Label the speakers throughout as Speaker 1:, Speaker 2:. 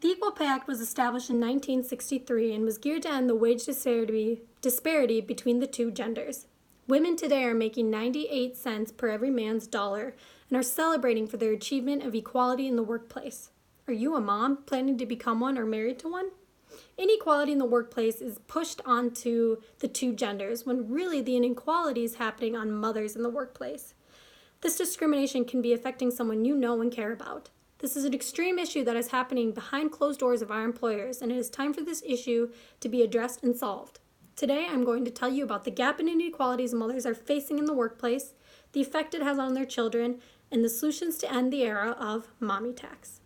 Speaker 1: The Equal Pay Act was established in 1963 and was geared to end the wage disparity between the two genders. Women today are making 98 cents per every man's dollar and are celebrating for their achievement of equality in the workplace. Are you a mom planning to become one or married to one? Inequality in the workplace is pushed onto the two genders when really the inequality is happening on mothers in the workplace. This discrimination can be affecting someone you know and care about. This is an extreme issue that is happening behind closed doors of our employers, and it is time for this issue to be addressed and solved. Today, I'm going to tell you about the gap and inequalities mothers are facing in the workplace, the effect it has on their children, and the solutions to end the era of mommy tax.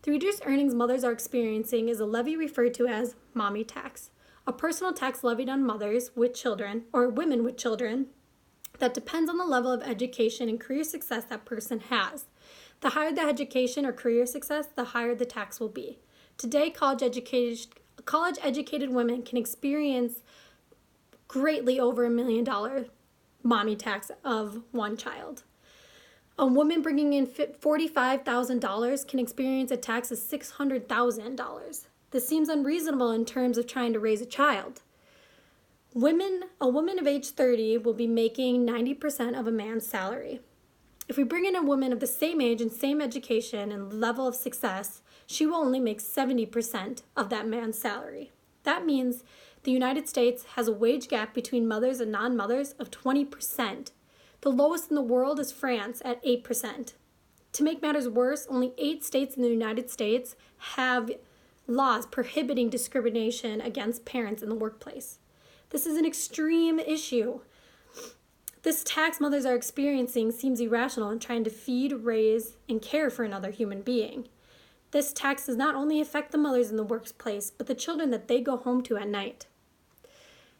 Speaker 1: The reduced earnings mothers are experiencing is a levy referred to as mommy tax, a personal tax levied on mothers with children or women with children that depends on the level of education and career success that person has. The higher the education or career success, the higher the tax will be. Today, college-educated women can experience greatly over $1 million mommy tax of one child. A woman bringing in $45,000 can experience a tax of $600,000. This seems unreasonable in terms of trying to raise a child. A woman of age 30 will be making 90% of a man's salary. If we bring in a woman of the same age and same education and level of success, she will only make 70% of that man's salary. That means the United States has a wage gap between mothers and non-mothers of 20%. The lowest in the world is France at 8%. To make matters worse, only 8 states in the United States have laws prohibiting discrimination against parents in the workplace. This is an extreme issue. This tax mothers are experiencing seems irrational in trying to feed, raise, and care for another human being. This tax does not only affect the mothers in the workplace, but the children that they go home to at night.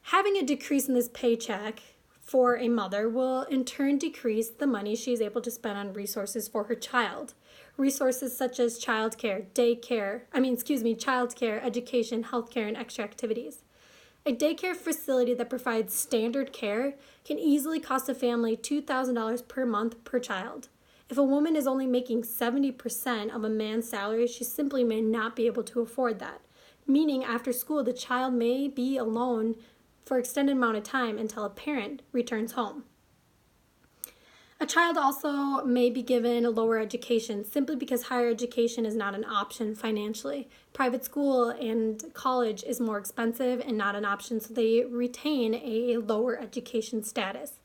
Speaker 1: Having a decrease in this paycheck for a mother will in turn decrease the money she is able to spend on resources for her child. Resources such as childcare, education, healthcare, and extra activities. A daycare facility that provides standard care can easily cost a family $2,000 per month per child. If a woman is only making 70% of a man's salary, she simply may not be able to afford that, meaning after school the child may be alone for an extended amount of time until a parent returns home. A child also may be given a lower education simply because higher education is not an option financially. Private school and college is more expensive and not an option, so they retain a lower education status.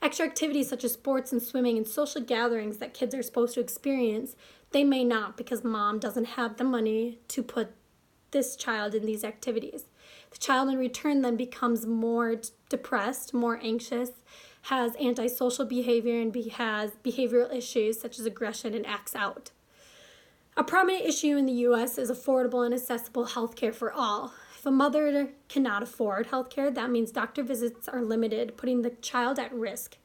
Speaker 1: Extra activities such as sports and swimming and social gatherings that kids are supposed to experience, they may not because mom doesn't have the money to put this child in these activities. The child in return then becomes more depressed, more anxious, has antisocial behavior, and has behavioral issues such as aggression and acts out. A prominent issue in the U.S. is affordable and accessible health care for all. If a mother cannot afford health care, that means doctor visits are limited, putting the child at risk.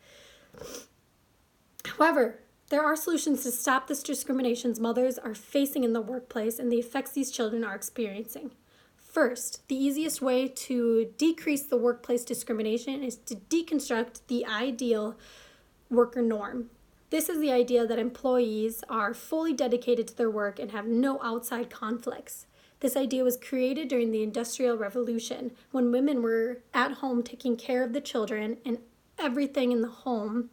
Speaker 1: However, there are solutions to stop this discrimination mothers are facing in the workplace and the effects these children are experiencing. First, the easiest way to decrease the workplace discrimination is to deconstruct the ideal worker norm. This is the idea that employees are fully dedicated to their work and have no outside conflicts. This idea was created during the Industrial Revolution when women were at home taking care of the children and everything in the home,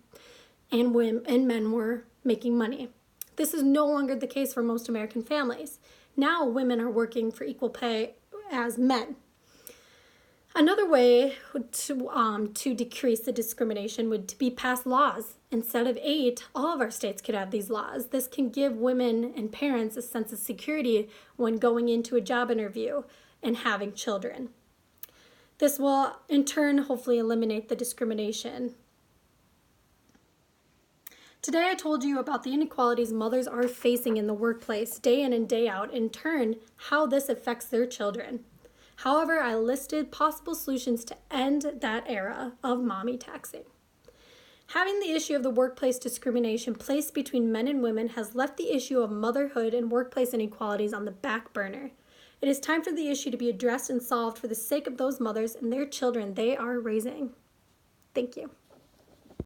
Speaker 1: and men were making money. This is no longer the case for most American families. Now women are working for equal pay as men. Another way to decrease the discrimination would be pass laws. Instead of 8, all of our states could have these laws. This can give women and parents a sense of security when going into a job interview and having children. This will, in turn, hopefully eliminate the discrimination. Today I told you about the inequalities mothers are facing in the workplace day in and day out, in turn, how this affects their children. However, I listed possible solutions to end that era of mommy taxing. Having the issue of the workplace discrimination placed between men and women has left the issue of motherhood and workplace inequalities on the back burner. It is time for the issue to be addressed and solved for the sake of those mothers and their children they are raising. Thank you.